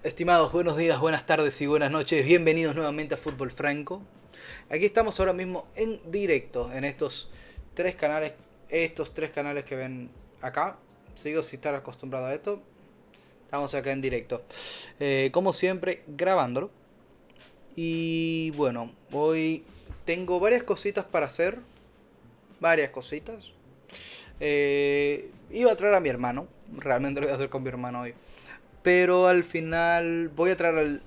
Estimados, buenos días, buenas tardes y buenas noches. Bienvenidos nuevamente a Fútbol Franco. Aquí estamos ahora mismo en directo en estos tres canales que ven acá. Sigo sin estar acostumbrado a esto. Estamos acá en directo. Como siempre, grabándolo. Y bueno, hoy tengo varias cositas para hacer. Varias cositas. Iba a traer a mi hermano. Realmente lo voy a hacer con mi hermano hoy. Pero al final voy a traer al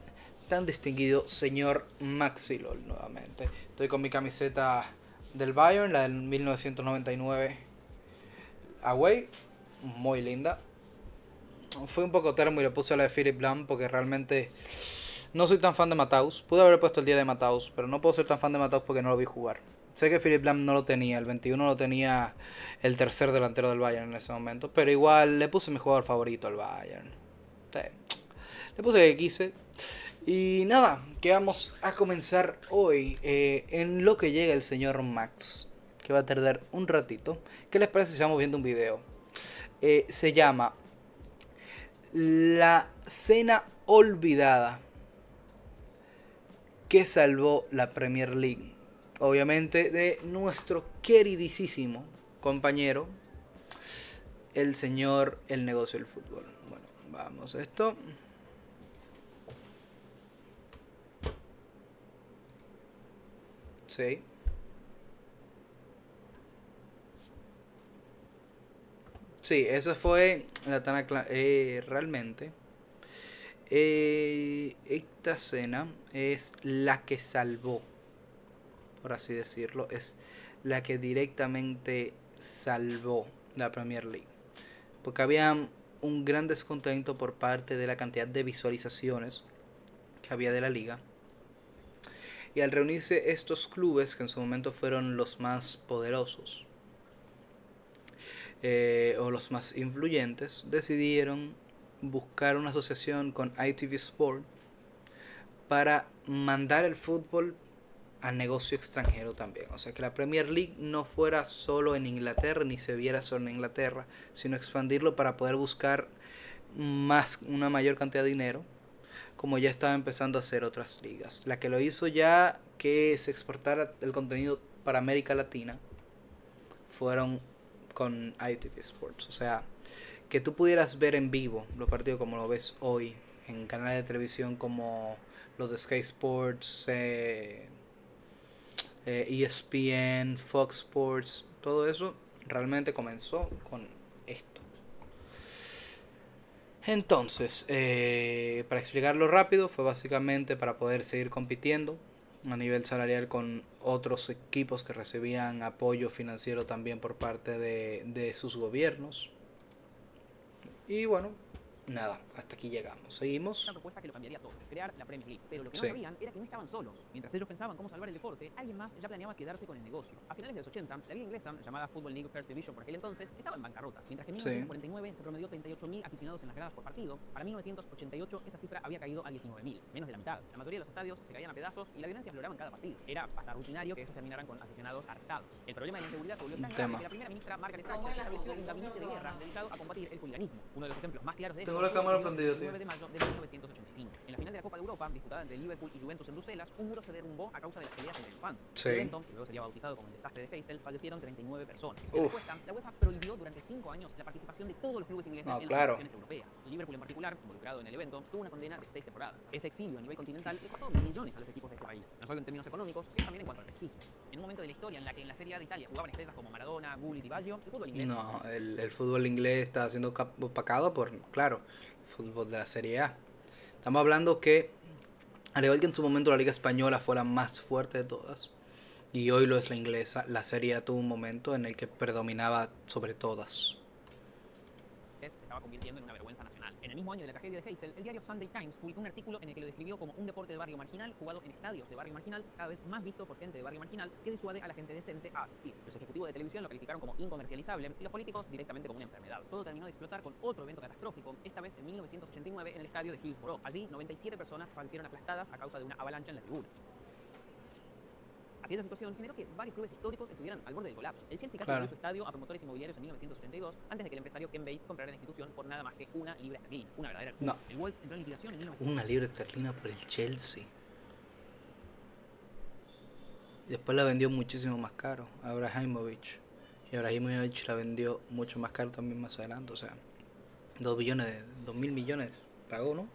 tan distinguido señor Maxilol nuevamente. Estoy con mi camiseta del Bayern, la del 1999 Away. Muy linda. Fui un poco termo y le puse la de Philip Lahm porque realmente no soy tan fan de Mataus. Pude haber puesto el día de Mataus, pero no puedo ser tan fan de Mataus porque no lo vi jugar. Sé que Philip Lahm no lo tenía, el 21 lo tenía el tercer delantero del Bayern en ese momento, pero igual le puse mi jugador favorito al Bayern. Sí. Le puse que quise. Y nada, que vamos a comenzar hoy en lo que llega el señor Max, que va a tardar un ratito. ¿Qué les parece si vamos viendo un video? Se llama La cena olvidada que salvó la Premier League. Obviamente de nuestro queridísimo compañero, el señor El Negocio del Fútbol. Bueno, vamos a esto. Sí. Sí, eso fue la Tana realmente. Esta cena es la que salvó, por así decirlo, es la que directamente salvó la Premier League. Porque había un gran descontento por parte de la cantidad de visualizaciones que había de la liga. Y al reunirse estos clubes, que en su momento fueron los más poderosos o los más influyentes, decidieron buscar una asociación con ITV Sport para mandar el fútbol al negocio extranjero también. O sea, que la Premier League no fuera solo en Inglaterra, ni se viera solo en Inglaterra, sino expandirlo para poder buscar una mayor cantidad de dinero, como ya estaba empezando a hacer otras ligas. La que lo hizo ya que se exportara el contenido para América Latina fueron con ITV Sports. O sea, que tú pudieras ver en vivo los partidos como lo ves hoy en canales de televisión como los de Sky Sports, ESPN, Fox Sports, todo eso realmente comenzó con esto. Entonces, para explicarlo rápido, fue básicamente para poder seguir compitiendo a nivel salarial con otros equipos que recibían apoyo financiero también por parte de sus gobiernos. Y bueno, nada, hasta aquí llegamos. Una Seguimos. propuesta que lo cambiaría todo, crear la Premier League. Pero lo que no Sí. sabían era que no estaban solos. Mientras ellos pensaban cómo salvar el deporte, alguien más ya planeaba quedarse con el negocio. A finales de los 80, la liga inglesa, llamada Football League First Division por aquel entonces, estaba en bancarrota. Mientras que en Sí. 1949 se promedió 38.000 aficionados en las gradas por partido, para 1988 esa cifra había caído a 19.000, menos de la mitad. La mayoría de los estadios se caían a pedazos y la violencia afloraba en cada partido. Era hasta rutinario que estos terminaran con aficionados hartados. El problema de la inseguridad se volvió tan grave que la primera ministra Margaret Thatcher estableció un gabinete de guerra dedicado a combatir el hooliganismo. Uno de los ejemplos más claros de esto Tengo fue la el cámara ocurrido prendida, el tío. 9 de mayo de 1985. En la final de la Copa de Europa, disputada entre Liverpool y Juventus en Bruselas, un muro se derrumbó a causa de las peleas entre los fans. Sí. En el evento, que luego sería bautizado como el desastre de Heysel, fallecieron 39 personas. En Uf. respuesta, la UEFA prohibió durante 5 años la participación de todos los clubes ingleses No, en las claro. competiciones europeas. Liverpool en particular, involucrado en el evento, tuvo una condena de 6 temporadas. Ese exilio a nivel continental le costó millones a los equipos de este país, no solo en términos económicos, sino también en cuanto al prestigio. En un momento de la historia en la que en la Serie A de Italia jugaban estrellas como Maradona, Gullit y Baggio, el fútbol inglés... No, el fútbol inglés está siendo opacado por, claro, el fútbol de la Serie A. Estamos hablando que, al igual que en su momento la Liga Española fue la más fuerte de todas, y hoy lo es la inglesa, la Serie A tuvo un momento en el que predominaba sobre todas. se estaba convirtiendo en una vergüenza nacional. En el mismo año de la tragedia de Heysel, el diario Sunday Times publicó un artículo en el que lo describió como un deporte de barrio marginal, jugado en estadios de barrio marginal, cada vez más visto por gente de barrio marginal, que disuade a la gente decente a asistir. Los ejecutivos de televisión lo calificaron como incomercializable y los políticos directamente como una enfermedad. Todo terminó de explotar con otro evento catastrófico, esta vez en 1989 en el estadio de Hillsborough. Allí, 97 personas fallecieron aplastadas a causa de una avalancha en la tribuna. Aquella situación generó que varios clubes históricos estuvieran al borde del colapso. El Chelsea casi Claro. vendió su estadio a promotores inmobiliarios en 1982, antes de que el empresario Ken Bates comprara la institución por nada más que una libra esterlina. Una verdadera locura. No. El Wolves entró en liquidación en 1982. Una libra esterlina por el Chelsea. Y después la vendió muchísimo más caro a Abramovich. Y Abramovich la vendió mucho más caro también más adelante. O sea, 2.000 millones pagó, ¿no?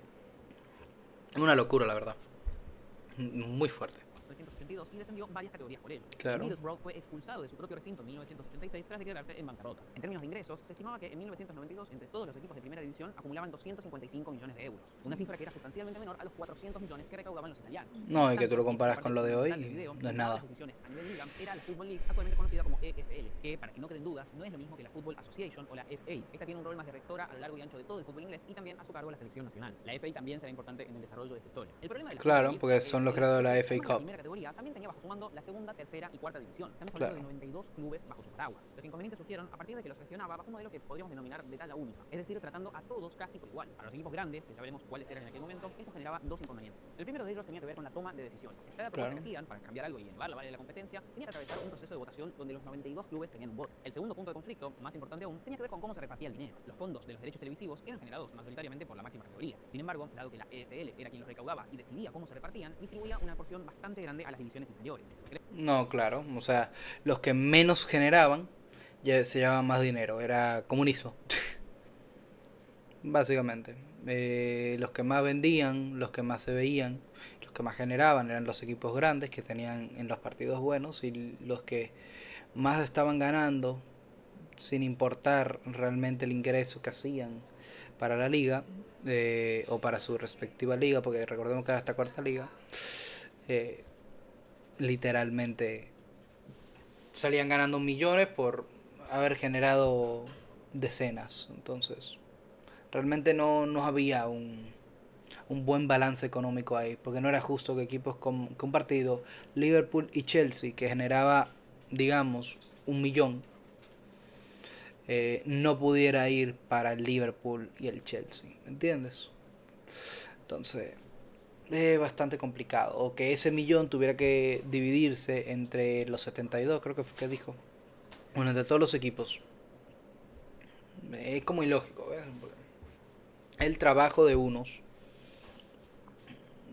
Es una locura, la verdad. Muy fuerte. 1982 y descendió varias categorías por ello. Claro. Middlesbrough fue expulsado de su propio recinto en 1986 tras declararse en bancarrota. En términos de ingresos, se estimaba que en 1992 entre todos los equipos de primera división acumulaban 255 millones de euros, una cifra que era sustancialmente menor a los 400 millones que recaudaban los italianos. No, y que tú lo comparas con lo de hoy, no es nada. Las decisiones a nivel liga era la Football League, actualmente conocida como EFL, que para que no queden dudas, no es lo mismo que la Football Association o la FA. Esta tiene un rol más de rectora a lo largo y ancho de todo el fútbol inglés y también a su cargo la selección nacional. La FA también será importante en el desarrollo de esta historia. El problema de la Claro, Football League porque es son los que creadores de la FA la Cup. primera categoría también tenía bajo su mando la segunda, tercera y cuarta división. Estamos Claro. hablando de 92 clubes bajo sus paraguas. Los inconvenientes surgieron a partir de que los gestionaba bajo un modelo que podríamos denominar de talla única, es decir, tratando a todos casi por igual. Para los equipos grandes, que ya veremos cuáles eran en aquel momento, esto generaba dos inconvenientes. El primero de ellos tenía que ver con la toma de decisiones. Cada propuesta Claro. que hacían para cambiar algo y elevar la valla de la competencia tenía que atravesar un proceso de votación donde los 92 clubes tenían un voto. El segundo punto de conflicto, más importante aún, tenía que ver con cómo se repartía el dinero. Los fondos de los derechos televisivos eran generados mayoritariamente por la máxima categoría. Sin embargo, dado que la EFL era quien los recaudaba y decidía cómo se repartían, distribuía una porción bastante grande a las divisiones inferiores. No, claro. O sea, los que menos generaban ya se llevaban más dinero. Era comunismo. Básicamente. Los que más vendían, los que más se veían, los que más generaban eran los equipos grandes que tenían en los partidos buenos y los que más estaban ganando sin importar realmente el ingreso que hacían para la liga o para su respectiva liga, porque recordemos que era esta cuarta liga, literalmente salían ganando millones por haber generado decenas. Entonces, realmente no había un buen balance económico ahí, porque no era justo que equipos con que un partido, Liverpool y Chelsea, que generaba, digamos, 1 millón, no pudiera ir para el Liverpool y el Chelsea, ¿me entiendes? Entonces, es bastante complicado. O que ese millón tuviera que dividirse entre los 72, creo que fue que dijo. Bueno, entre todos los equipos. Es como ilógico, ¿ves? El trabajo de unos,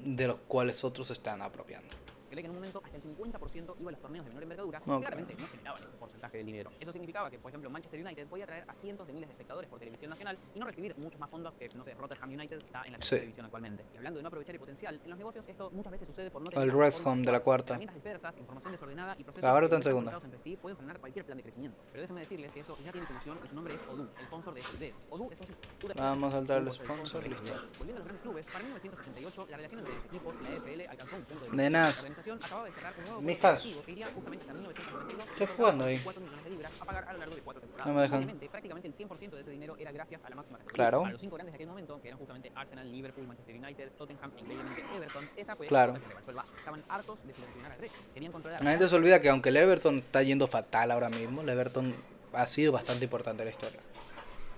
de los cuales otros se están apropiando. Cree que en un momento hasta el 50% iba a los torneos de menor envergadura, No, y claramente claro. no generaban ese porcentaje del dinero. Eso significaba que, por ejemplo, Manchester United podía traer a cientos de miles de espectadores por televisión nacional y no recibir muchos más fondos que, no sé, Rotterdam United está en la tercera Sí. división actualmente. Y hablando de no aprovechar el potencial, en los negocios esto muchas veces sucede por no O tener el las West formas Ham de la adecuadas. cuarta. Herramientas dispersas, información desordenada y procesos Ahora que está en no están segunda. conectados entre sí pueden frenar cualquier plan de crecimiento. Pero déjenme decirles que eso ya tiene solución y su nombre es Odoo, el sponsor de este video. Odoo es un sistema. Vamos a saltar el sponsor, listo. Volviendo a los grandes clubes, para 1988 la relación entre los equipos y la EFL alcanzó un punto de Nenas. La organización acababa de cerrar un nuevo Mijas. acuerdo que iría justamente hasta 1992. ¿Qué jugando ahí? 4 millones de libras a pagar a lo largo de 4 temporadas. No me dejan. Obviamente, prácticamente el 100% de ese dinero era gracias a la máxima categoría. Claro. Para los 5 grandes de aquel momento, que eran justamente Arsenal, Liverpool, Manchester United, Tottenham e increíblemente Everton, esa fue Claro. la que rebalsó el vaso. Estaban hartos de subvencionar al resto. Querían controlar. La gente se olvida que aunque el Everton está yendo fatal ahora mismo, el Everton ha sido bastante importante en la historia.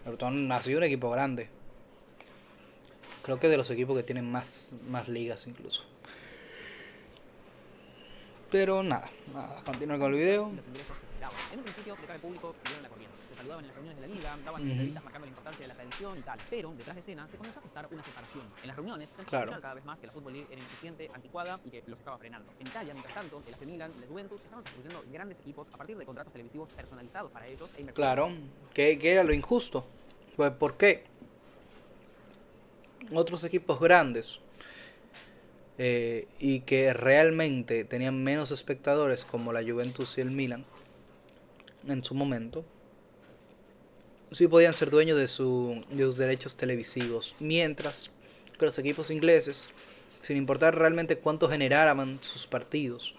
El Everton ha sido un equipo grande. Creo que de los equipos que tienen más ligas incluso. Pero nada, continuar con el video. Los ingresos que generaban. En un principio, de cara al público, siguieron la corriente. Se saludaban en las reuniones de la liga, daban entrevistas marcando la importancia de la tradición y tal. Pero, detrás de escena, se comenzó a gestar una separación. En las reuniones, se empezó a Claro. escuchar cada vez más que la Football League era ineficiente, anticuada y que los estaba frenando. En Italia, mientras tanto, el AC Milan y la Juventus estaban construyendo grandes equipos a partir de contratos televisivos personalizados para ellos e inversiones. Claro, que era lo injusto. Pues, ¿por qué? Otros equipos grandes y que realmente tenían menos espectadores como la Juventus y el Milan en su momento, sí podían ser dueños de sus derechos televisivos, mientras que los equipos ingleses, sin importar realmente cuánto generaban sus partidos,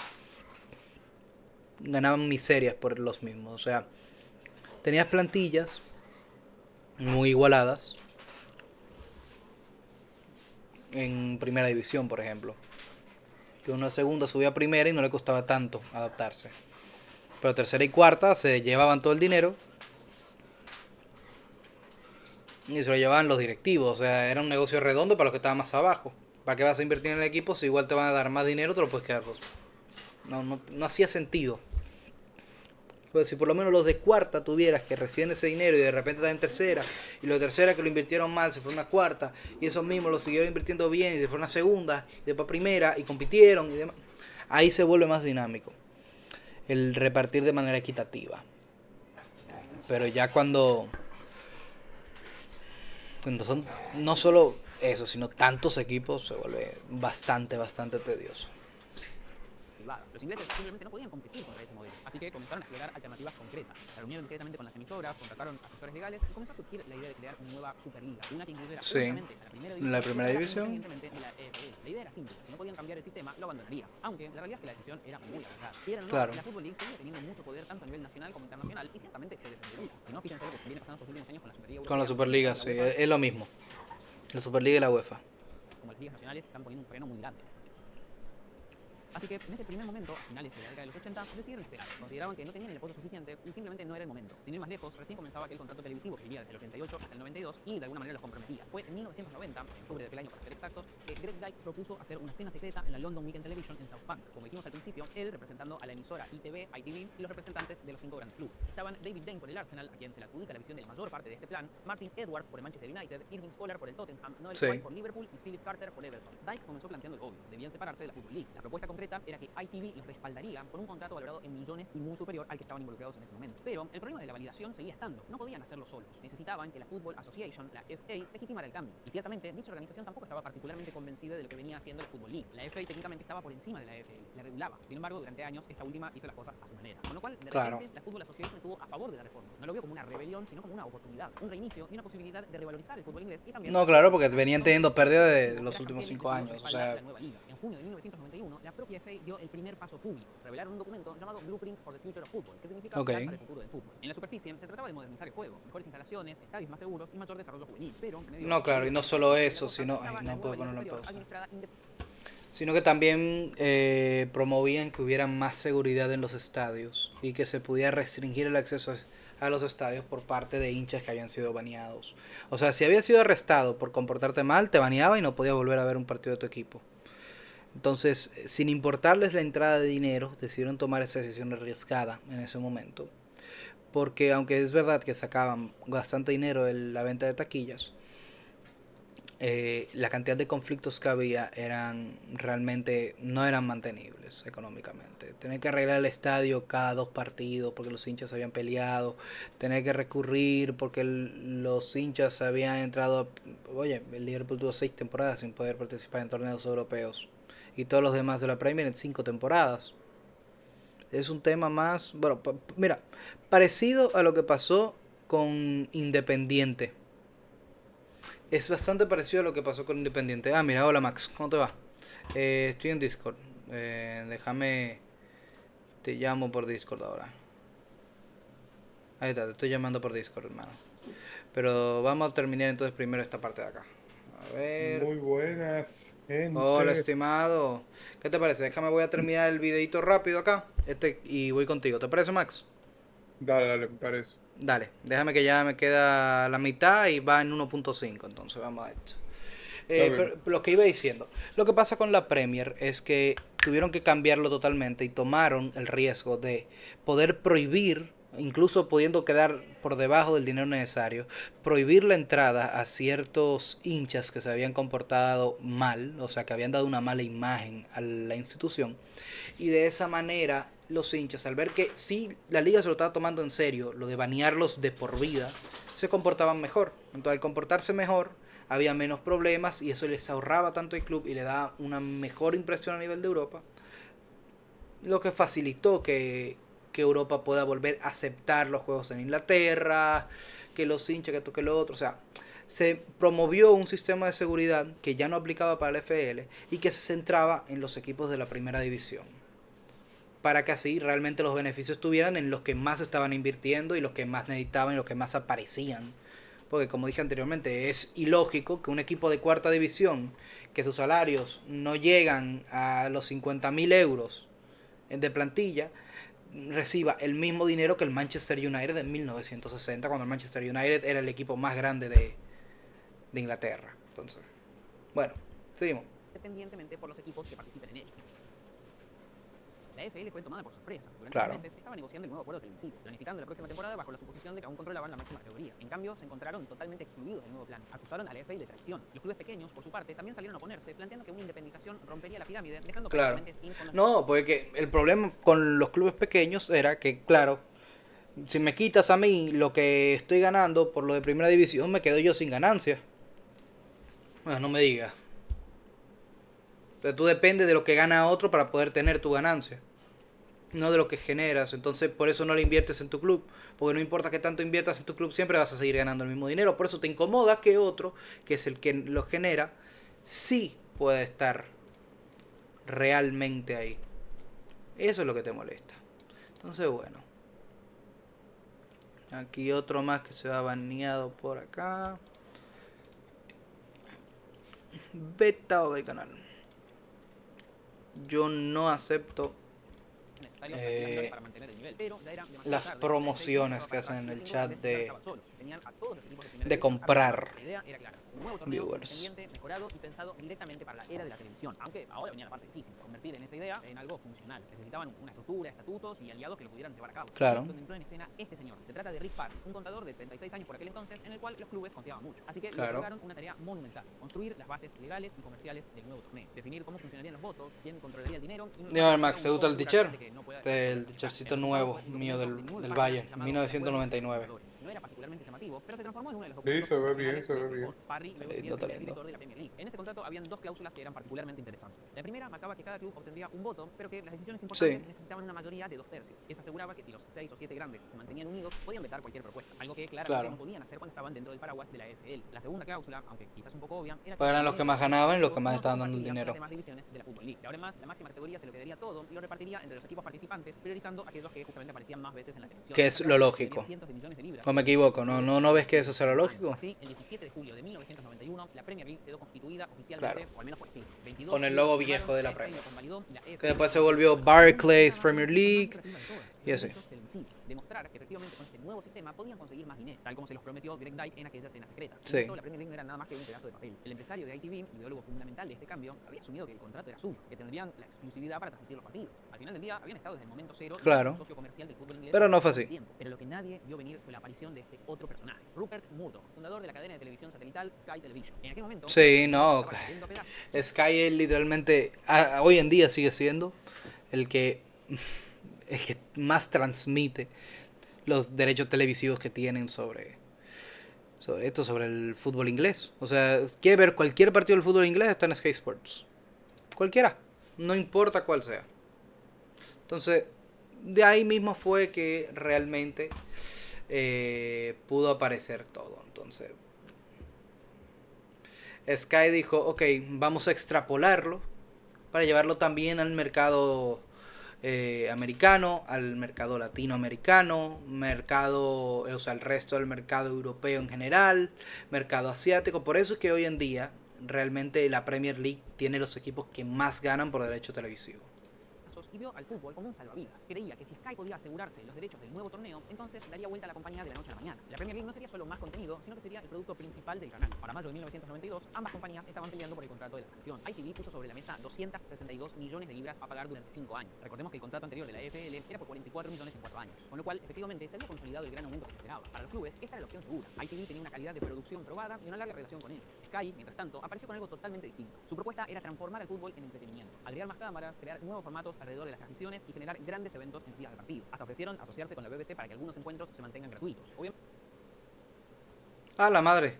ganaban miserias por los mismos. O sea, tenías plantillas muy igualadas en primera división, por ejemplo, que una segunda subía a primera y no le costaba tanto adaptarse, pero tercera y cuarta se llevaban todo el dinero y se lo llevaban los directivos. O sea, era un negocio redondo para los que estaban más abajo. ¿Para qué vas a invertir en el equipo si igual te van a dar más dinero? Te lo puedes quedar vos. No hacía sentido. Pues si por lo menos los de cuarta tuvieras que reciben ese dinero y de repente están en tercera, y los de tercera que lo invirtieron mal se fueron a cuarta, y esos mismos lo siguieron invirtiendo bien y se fueron a segunda, y después a primera, y compitieron y demás, ahí se vuelve más dinámico el repartir de manera equitativa. Pero ya cuando son no solo eso, sino tantos equipos, se vuelve bastante tedioso. Privada. Los ingleses simplemente no podían competir contra ese modelo, así que comenzaron a explorar alternativas concretas. Se reunieron directamente con las emisoras, contrataron asesores legales y comenzó a surgir la idea de crear una nueva Superliga, una que incluyera Sí, únicamente a la primera división. independientemente de la EFL. La idea era simple, si no podían cambiar el sistema, lo abandonaría. Aunque la realidad es que la decisión era muy arriesgada. Quieran o no, Claro. la Football League sigue teniendo mucho poder tanto a nivel nacional como internacional y ciertamente se defendería. Si no, fíjense lo que viene pasando estos últimos años con la Superliga Con la Europea, Superliga, la sí, UEFA, es lo mismo. La Superliga y la UEFA. como las ligas nacionales están poniendo un freno muy grande. Así que en ese primer momento, a finales de la década de los 80, decidieron esperar. Consideraban que no tenían el apoyo suficiente y simplemente no era el momento. Sin ir más lejos, recién comenzaba aquel contrato televisivo que vivía desde el 88 hasta el 92 y de alguna manera los comprometía. Fue en 1990, en octubre de aquel año para ser exactos, que Greg Dyke propuso hacer una cena secreta en la London Weekend Television en South Bank. Como dijimos al principio, él representando a la emisora ITV y los representantes de los 5 grandes clubes. Estaban David Dane por el Arsenal, a quien se le adjudica la visión de la mayor parte de este plan, Martin Edwards por el Manchester United, Irving Scholar por el Tottenham, Noel Sí. White por Liverpool y Philip Carter por Everton. Dyke comenzó planteando el obvio, debían separarse de la Football League. La propuesta concreta era que ITV los respaldaría con un contrato valorado en millones y muy superior al que estaban involucrados en ese momento. Pero el problema de la validación seguía estando. No podían hacerlo solos. Necesitaban que la Football Association, la FA, legitimara el cambio. Y ciertamente, dicha organización tampoco estaba particularmente convencida de lo que venía haciendo la Football League. La FA técnicamente estaba por encima de la FA, la regulaba. Sin embargo, durante años, esta última hizo las cosas a su manera. Con lo cual, de repente, la Football Association estuvo a favor de la reforma. No lo vio como una rebelión, sino como una oportunidad, un reinicio y una posibilidad de revalorizar el fútbol inglés y también... No, claro, porque venían teniendo pérdida de los últimos 5 años. O sea, la nueva liga. En junio de 1991, la propia FA dio el primer paso público. Revelaron un documento llamado Blueprint for the Future of Football, que significa Ok. plan para el futuro del fútbol. En la superficie se trataba de modernizar el juego, mejores instalaciones, estadios más seguros y mayor desarrollo juvenil. Pero en medio no, claro, y no solo eso, sino sino... Ay, no puedo ponerlo en pausa. administrada Sino que también promovían que hubiera más seguridad en los estadios y que se pudiera restringir el acceso a los estadios por parte de hinchas que habían sido baneados. O sea, si habías sido arrestado por comportarte mal, te baneaba y no podías volver a ver un partido de tu equipo. Entonces, sin importarles la entrada de dinero, decidieron tomar esa decisión arriesgada en ese momento. Porque aunque es verdad que sacaban bastante dinero de la venta de taquillas, la cantidad de conflictos que había realmente no eran mantenibles económicamente. Tener que arreglar el estadio cada 2 partidos porque los hinchas habían peleado, tener que recurrir porque los hinchas habían entrado, oye, el Liverpool tuvo 6 temporadas sin poder participar en torneos europeos y todos los demás de la Premier en 5 temporadas. Es un tema más, bueno, mira, parecido a lo que pasó con Independiente. Es bastante parecido a lo que pasó con Independiente. Ah, mira, hola Max, ¿cómo te va? Estoy en Discord. Déjame, te llamo por Discord ahora. Ahí está, te estoy llamando por Discord, hermano. Pero vamos a terminar entonces primero esta parte de acá. A ver. Muy buenas, Hola, gente. estimado. ¿Qué te parece? Déjame, voy a terminar el videito rápido acá. Y voy contigo. ¿Te parece, Max? Dale, dale, me parece. Dale, déjame que ya me queda la mitad y va en 1.5, entonces vamos a esto. Está bien. Pero lo que iba diciendo, lo que pasa con la Premier es que tuvieron que cambiarlo totalmente y tomaron el riesgo de poder prohibir, incluso pudiendo quedar por debajo del dinero necesario, prohibir la entrada a ciertos hinchas que se habían comportado mal, o sea, que habían dado una mala imagen a la institución, y de esa manera los hinchas, al ver que sí la liga se lo estaba tomando en serio, lo de banearlos de por vida, se comportaban mejor. Entonces al comportarse mejor, había menos problemas y eso les ahorraba tanto al club y le daba una mejor impresión a nivel de Europa, lo que facilitó que Europa pueda volver a aceptar los juegos en Inglaterra, que los hinchas, que toque lo otro, o sea, se promovió un sistema de seguridad que ya no aplicaba para la FL y que se centraba en los equipos de la primera división, para que así realmente los beneficios estuvieran en los que más estaban invirtiendo y los que más necesitaban y los que más aparecían. Porque como dije anteriormente, es ilógico que un equipo de cuarta división, que sus salarios no llegan a los 50.000 euros de plantilla, reciba el mismo dinero que el Manchester United en 1960, cuando el Manchester United era el equipo más grande de Inglaterra. Entonces, bueno, seguimos. independientemente por los equipos que participen en él. La AFL fue tomada por sorpresa. Durante Claro. 2 meses estaba negociando el nuevo acuerdo televisivo, planificando la próxima temporada bajo la suposición de que aún controlaban la máxima categoría. En cambio, se encontraron totalmente excluidos del nuevo plan. Acusaron a la AFL de traición. Los clubes pequeños, por su parte, también salieron a oponerse, planteando que una independización rompería la pirámide, dejando Claro. prácticamente sin fondos. No, porque el problema con los clubes pequeños era que, claro, si me quitas a mí lo que estoy ganando por lo de primera división, me quedo yo sin ganancia. Bueno, no me digas. O sea, tú dependes de lo que gana otro para poder tener tu ganancia, no de lo que generas. Entonces, por eso no le inviertes en tu club. Porque no importa que tanto inviertas en tu club, siempre vas a seguir ganando el mismo dinero. Por eso te incomoda que otro, que es el que lo genera, sí pueda estar realmente ahí. Eso es lo que te molesta. Entonces, bueno. Aquí otro más que se ha baneado por acá. Vetado del canal. Yo no acepto necesarios prácticamente para mantener el nivel, pero ya era demasiado las tarde. promociones que hacen en el chat de comprar La idea era clara, un nuevo torneo viewers. independiente, mejorado y pensado directamente para la era de la televisión. Aunque ahora venía la parte difícil, convertir en esa idea en algo funcional. Necesitaban una estructura, estatutos y aliados que lo pudieran llevar a cabo. Claro. Ahí es donde entró en escena este señor. Se trata de Rick Parr, un contador de 36 años por aquel entonces, en el cual los clubes confiaban mucho. Así que le Claro. otorgaron una tarea monumental: construir las bases legales y comerciales del nuevo torneo, definir cómo funcionarían los votos, quién controlaría el dinero y Dime, Max, ¿te gusta el teacher? El teachercito nuevo mío del Bayern, 1999. No era particularmente llamativo, pero se transformó en uno de los Sí, documentos se ve profesionales bien, se ve de bien. Rick Parry, luego Lindo, sería el lindo. director de la Premier League. En ese contrato habían dos cláusulas que eran particularmente interesantes. La primera marcaba que cada club obtendría un voto, pero que las decisiones importantes Sí. necesitaban una mayoría de 2/3. Eso aseguraba que si los 6 o 7 grandes se mantenían unidos, podían vetar cualquier propuesta, algo que claramente Claro. no podían hacer cuando estaban dentro del paraguas de la EFL. La segunda cláusula, aunque quizás un poco obvia, era Pues eran los que más ganaban y los que más no estaban dando el compartiría dinero. las demás divisiones de la Football League. De ahora en más, la máxima categoría se lo quedaría todo y lo repartiría entre los equipos participantes, priorizando aquellos que justamente aparecían más veces en la televisión. Que es lo lógico. Cientos de millones de libras. No me equivoco, ¿no ves que eso será lógico? Así, el 17 de julio de 1991, la Premier League quedó constituida oficialmente, Claro. o al menos fue escrita. 22 Con el clubes logo firmaron, viejo de la FA Premier. lo convalidó, la Que FA después se lo volvió convalidó. Barclays Premier League y Los así. derechos televisivos. Demostrar que efectivamente con este nuevo sistema podían conseguir más dinero, tal como se los prometió Greg Dyke en aquella cena secreta. Sí. Eso, la Premier League no era nada más que un pedazo de papel. El empresario de ITV, ideólogo fundamental de este cambio, había asumido que el contrato era suyo, que tendrían la exclusividad para transmitir los partidos. Al final del día, habían estado desde el momento cero Claro. un socio comercial del fútbol inglés. Pero no fue así. Tiempo. Pero lo que nadie vio venir fue la aparición de este otro personaje, Rupert Murdoch, fundador de la cadena de televisión satelital Sky Television. En aquel momento, Sí, no. estaba cayendo a pedazos. Sky es literalmente, hoy en día sigue siendo el que, el que más transmite los derechos televisivos que tienen sobre esto, sobre el fútbol inglés. O sea, quiere ver cualquier partido del fútbol inglés, está en Sky Sports. Cualquiera, no importa cuál sea. Entonces, de ahí mismo fue que realmente pudo aparecer todo. Entonces, Sky dijo, ok, vamos a extrapolarlo para llevarlo también al mercado americano, al mercado latinoamericano, o sea, al resto del mercado europeo en general, mercado asiático. Por eso es que hoy en día realmente la Premier League tiene los equipos que más ganan por derecho televisivo. Y vio al fútbol como un salvavidas. Creía que si Sky podía asegurarse los derechos del nuevo torneo, entonces daría vuelta a la compañía de la noche a la mañana. La Premier League no sería solo más contenido, sino que sería el producto principal del canal. Para mayo de 1992, ambas compañías estaban peleando por el contrato de la transmisión. ITV puso sobre la mesa 262 millones de libras a pagar durante 5 años. Recordemos que el contrato anterior de la EFL era por 44 millones en 4 años, con lo cual efectivamente se había consolidado el gran aumento que se esperaba. Para los clubes, esta era la opción segura. ITV tenía una calidad de producción probada y una larga relación con ellos. Sky, mientras tanto, apareció con algo totalmente distinto. Su propuesta era transformar al fútbol en entretenimiento, agregar más cámaras, crear nuevos formatos alrededor de las transmisiones y generar grandes eventos en los días del partido. Hasta ofrecieron asociarse con la BBC para que algunos encuentros se mantengan gratuitos. Obviamente, ¡Ah, la madre!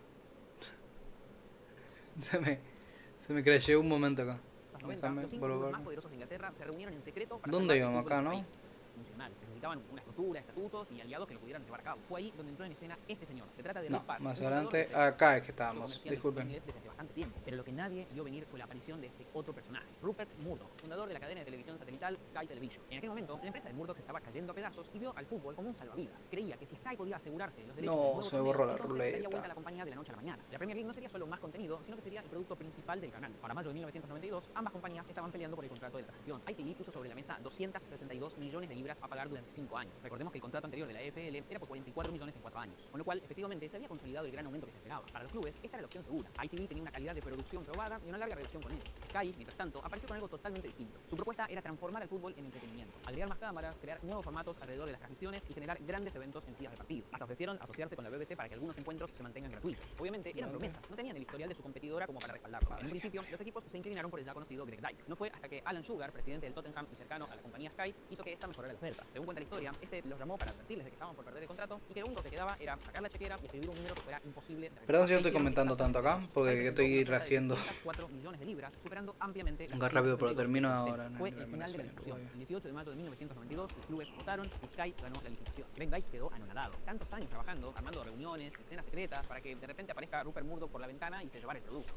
Se me creció un momento acá. los 90, los 5 clubes más poderosos de Inglaterra se reunieron en secreto para ¿Dónde salvar el íbamos fútbol acá, de no? su país. Funcional. Necesitaban una estructura, estatutos y aliados que lo pudieran llevar a cabo. Fue ahí donde entró en escena este señor. Se trata de No, Rick Parr, más un adelante, fundador de acá es que socio estábamos. comercial del Disculpen. fútbol inglés desde hace bastante tiempo. Pero lo que nadie vio venir fue la aparición de este otro personaje, Rupert Murdoch, fundador de la cadena de televisión satelital Sky Television. En aquel momento, la empresa de Murdoch se estaba cayendo a pedazos y vio al fútbol como un salvavidas. Creía que si Sky podía asegurarse los derechos No, del nuevo se me torneo, borró la entonces daría ruleta. vuelta a la compañía de la noche a la mañana. La Premier League no sería solo más contenido, sino que sería el producto principal del canal. Para mayo de 1992, ambas compañías estaban peleando por el contrato de transmisión. ITV puso sobre la mesa 262 millones de libras a pagar durante 5 años. Recordemos que el contrato anterior de la EFL era por 44 millones en 4 años, con lo cual efectivamente se había consolidado el gran aumento que se esperaba. Para los clubes, esta era la opción segura. ITV tenía una calidad de producción probada y una larga relación con ellos. Sky, mientras tanto, apareció con algo totalmente distinto. Su propuesta era transformar al fútbol en entretenimiento, agregar más cámaras, crear nuevos formatos alrededor de las transmisiones y generar grandes eventos en días de partido. Hasta ofrecieron asociarse con la BBC para que algunos encuentros se mantengan gratuitos. Obviamente eran promesas, no tenían el historial de su competidora como para respaldarlo. En un principio, los equipos se inclinaron por el ya conocido Greg Dyke. No fue hasta que Alan Sugar, presidente del Tottenham y cercano a la compañía Sky, hizo que esta mejorara la oferta. Según cuenta la historia, este los llamó para advertirles de que estaban por perder el contrato y que lo único que quedaba era sacar la chequera y escribir un número que fuera imposible de Perdón si no estoy comentando tanto acá, porque estoy rehaciendo. 4 millones de libras, superando ampliamente Venga rápido, pero termino ahora. Fue el final de la discusión. El 18 de mayo de 1992, los clubes votaron y Sky ganó la licitación. Greg Dyke quedó anonadado. Tantos años trabajando, armando reuniones, escenas secretas, para que de repente aparezca Rupert Murdoch por la ventana y se llevara el producto.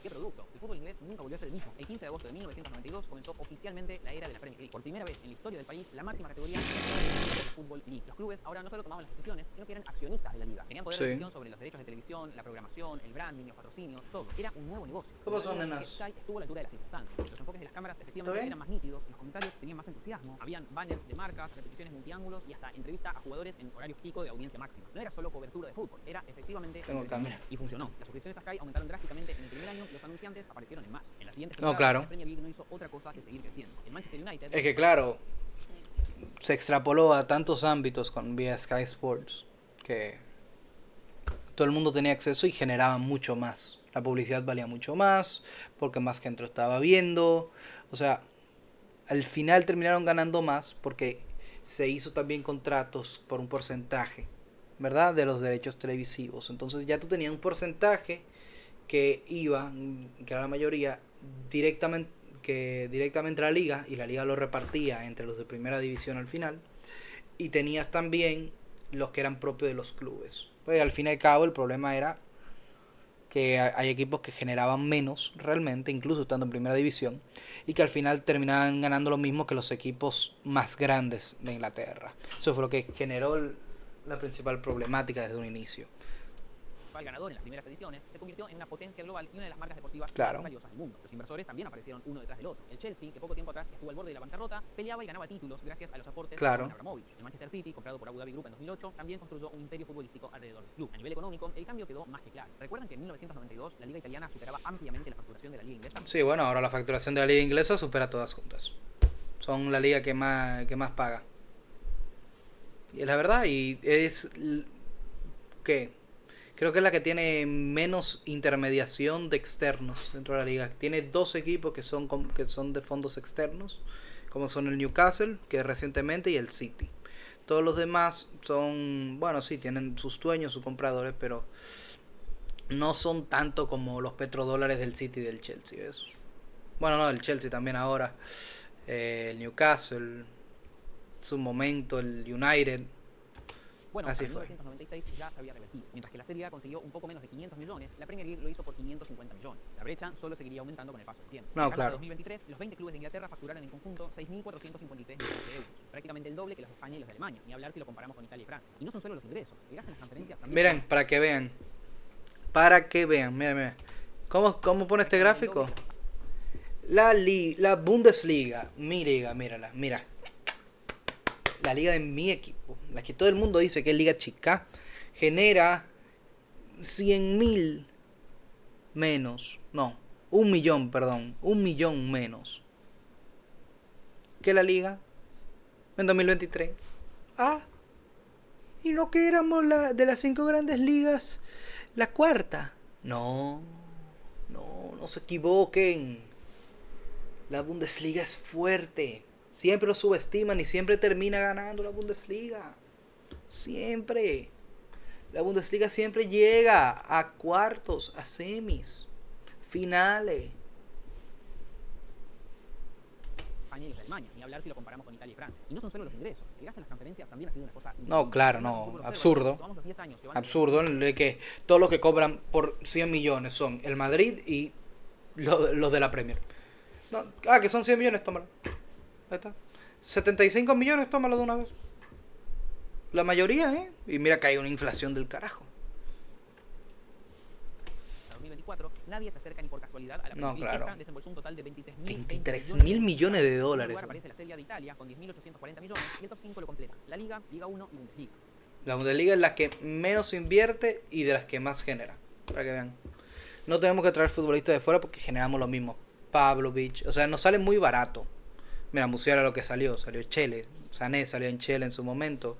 ¿Qué producto? El fútbol inglés nunca volvió a ser el mismo. El 15 de agosto de 1992 comenzó oficialmente la era de la Premier League. Por primera vez en la historia del país, la máxima categoría era la Fútbol League. Los clubes ahora no solo tomaban las decisiones, sino que eran accionistas de la liga. Tenían poder de decisión sobre los derechos de televisión, la programación, el branding, los patrocinios, todo. Era un nuevo negocio. ¿Qué pasó, nenas? Sky estuvo a la altura de las circunstancias. Los enfoques de las cámaras efectivamente eran más nítidos, los comentarios tenían más entusiasmo, habían banners de marcas, repeticiones multiángulos y hasta entrevista a jugadores en horarios pico de audiencia máxima. No era solo cobertura de fútbol, era efectivamente y funcionó. Las suscripciones a Sky aumentaron drásticamente en el primer año y los anunciantes aparecieron en más. En la siguiente temporada, la Premier League no hizo otra cosa que seguir creciendo. El Manchester United es que claro, se extrapoló a tantos ámbitos con vía Sky Sports que todo el mundo tenía acceso y generaba mucho más. La publicidad valía mucho más porque más gente lo estaba viendo. O sea, al final terminaron ganando más porque se hizo también contratos por un porcentaje, ¿verdad? De los derechos televisivos. Entonces ya tú tenías un porcentaje que iba, que era la mayoría, directamente a la liga, y la liga lo repartía entre los de primera división al final, y tenías también los que eran propios de los clubes. Pues al fin y al cabo el problema era que hay equipos que generaban menos realmente, incluso estando en primera división, y que al final terminaban ganando lo mismo que los equipos más grandes de Inglaterra. Eso fue lo que generó la principal problemática desde un inicio. Ganador en las primeras ediciones, se convirtió en una potencia global y una de las marcas deportivas más valiosas del mundo. Los inversores también aparecieron uno detrás del otro. El Chelsea, que poco tiempo atrás estuvo al borde de la bancarrota, peleaba y ganaba títulos gracias a los aportes de Abramovich. El Manchester City, comprado por Abu Dhabi Group en 2008, también construyó un imperio futbolístico alrededor del club. A nivel económico, el cambio quedó más que claro. ¿Recuerdan que en 1992 la liga italiana superaba ampliamente la facturación de la liga inglesa? Sí, bueno, ahora la facturación de la liga inglesa supera todas juntas. Son la liga que más paga. Y es la verdad, y es que creo que es la que tiene menos intermediación de externos dentro de la liga. Tiene 2 equipos que son de fondos externos, como son el Newcastle, que recientemente, y el City. Todos los demás son, bueno, sí, tienen sus dueños, sus compradores, pero no son tanto como los petrodólares del City y del Chelsea. ¿Ves? Bueno, no, el Chelsea también ahora, el Newcastle, su momento, el United. Bueno, así en fue. 1996 ya se había revertido. Mientras que la Serie A consiguió un poco menos de 500 millones, la Premier League lo hizo por 550 millones. La brecha solo seguiría aumentando con el paso del tiempo. No, en claro. 2023, los 20 clubes de Inglaterra facturaron en conjunto 6.453 millones de euros, prácticamente el doble que los de España y los de Alemania, ni hablar si lo comparamos con Italia y Francia. Y no son solo los ingresos, el gasto en las transferencias también. Miren, para que vean, miren. ¿Cómo pone este gráfico? La Bundesliga, mi liga, mírala, mira. La liga de mi equipo, la que todo el mundo dice que es liga chica, genera 100.000 menos, no, 1 millón, perdón, 1 millón menos que la liga en 2023. Y no que éramos de las 5 grandes ligas la cuarta. No se equivoquen. La Bundesliga es fuerte. Siempre lo subestiman y siempre termina ganando la Bundesliga. Siempre. La Bundesliga siempre llega a cuartos, a semis, finales. España y los de Alemania, ni hablar si lo comparamos con Italia y Francia. Y no son solo los ingresos, el gasto en las transferencias también ha sido una cosa No, claro, no, absurdo. Absurdo, de que todos los que cobran por 100 millones son el Madrid y los de la Premier. No, que son 100 millones, tómalo. Ahí está. 75 millones, tómalo de una vez. La mayoría, ¿eh? Y mira que hay una inflación del carajo. 2004, nadie se acerca ni por casualidad a la No, Premier League. claro. Esta desembolsó un total de 23.000 millones de En dólares. primer lugar aparece la Serie A de Italia con 10.840 millones y el top 5 lo completa la Liga, Liga 1 y Bundesliga. La Bundesliga es la que menos invierte y de las que más genera. Para que vean. No tenemos que traer futbolistas de fuera porque generamos lo mismo. Pavlovic, o sea, nos sale muy barato. Mira, Musiala lo que salió Chele. Sané salió en Chele en su momento.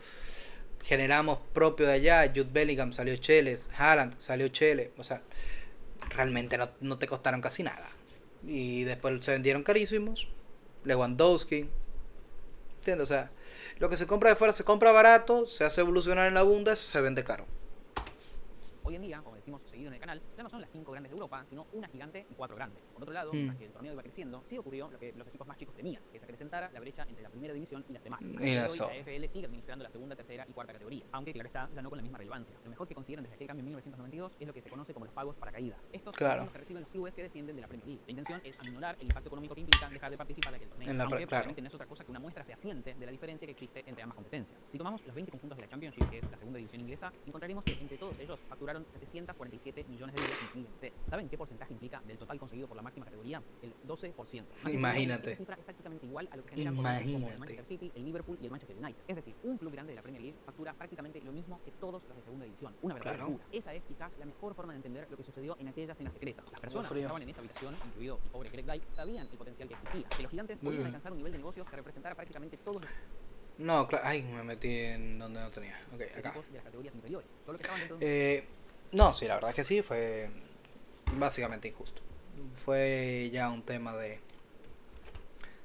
Generamos propio de allá. Jude Bellingham salió Chele. Haaland salió Chele. O sea, realmente no te costaron casi nada. Y después se vendieron carísimos. Lewandowski. ¿Entiendes? O sea, lo que se compra de fuera se compra barato, se hace evolucionar en la Bundes, se vende caro. Hoy en día, como decimos seguido en el canal, ya no son las 5 grandes de Europa, sino una gigante y 4 grandes. Por otro lado, mientras que el torneo iba creciendo, sí ocurrió lo que los equipos más chicos temían, que se acrecentara la brecha entre la primera división y las demás. Y Hoy eso. la EFL sigue administrando la segunda, tercera y cuarta categoría, aunque claro está, ya no con la misma relevancia. Lo mejor que consiguieron desde aquel cambio en 1992 es lo que se conoce como los pagos para caídas. Estos Claro. son los que reciben los clubes que descienden de la Premier League. La intención es aminorar el impacto económico que implica dejar de participar de aquel torneo, En la aunque claro. probablemente no es otra cosa que una muestra fehaciente de la diferencia que existe entre ambas competencias. Si tomamos los 20 conjuntos de la Championship, que es la segunda división inglesa, encontraremos que entre todos ellos facturaron 747 millones de euros en 2023. ¿Saben qué porcentaje implica del total conseguido por la máxima categoría? El 12%. Más Imagínate. esa cifra es prácticamente igual a lo que generan por equipos como el Imagínate. Manchester City, el Liverpool y el Manchester United. Es decir, un club grande de la Premier League factura prácticamente lo mismo que todos los de segunda división. Una verdadera Claro. locura. Esa es quizás la mejor forma de entender lo que sucedió en aquella cena secreta. Las personas que frío. estaban en esa habitación, incluido el pobre Greg Dyke, sabían el potencial que existía, que los gigantes podían alcanzar un nivel de negocios que representara prácticamente todos los No, claro. Ay, me metí en donde no tenía. Ok, acá. equipos de las categorías inferiores. Solo que estaban dentro de No, sí, la verdad es que sí, fue básicamente injusto. Fue ya un tema de...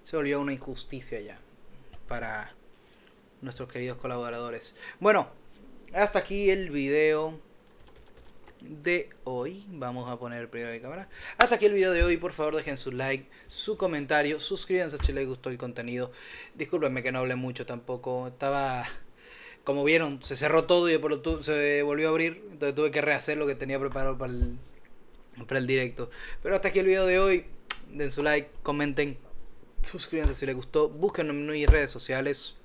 Se volvió una injusticia ya para nuestros queridos colaboradores. Bueno, hasta aquí el video de hoy. Vamos a poner primero de cámara. Hasta aquí el video de hoy. Por favor, dejen su like, su comentario, suscríbanse si les gustó el contenido. Discúlpenme que no hablé mucho tampoco. Estaba... Como vieron, se cerró todo y después se volvió a abrir. Entonces tuve que rehacer lo que tenía preparado para el directo. Pero hasta aquí el video de hoy. Den su like, comenten, suscríbanse si les gustó. Búsquenme en mis redes sociales.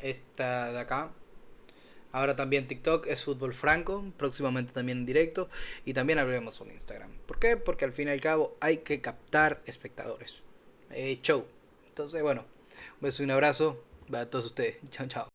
Esta de acá. Ahora también TikTok es Fútbol Franco. Próximamente también en directo. Y también abriremos un Instagram. ¿Por qué? Porque al fin y al cabo hay que captar espectadores. Show. Entonces, bueno. Un beso y un abrazo. Para todos ustedes. Chao, chao.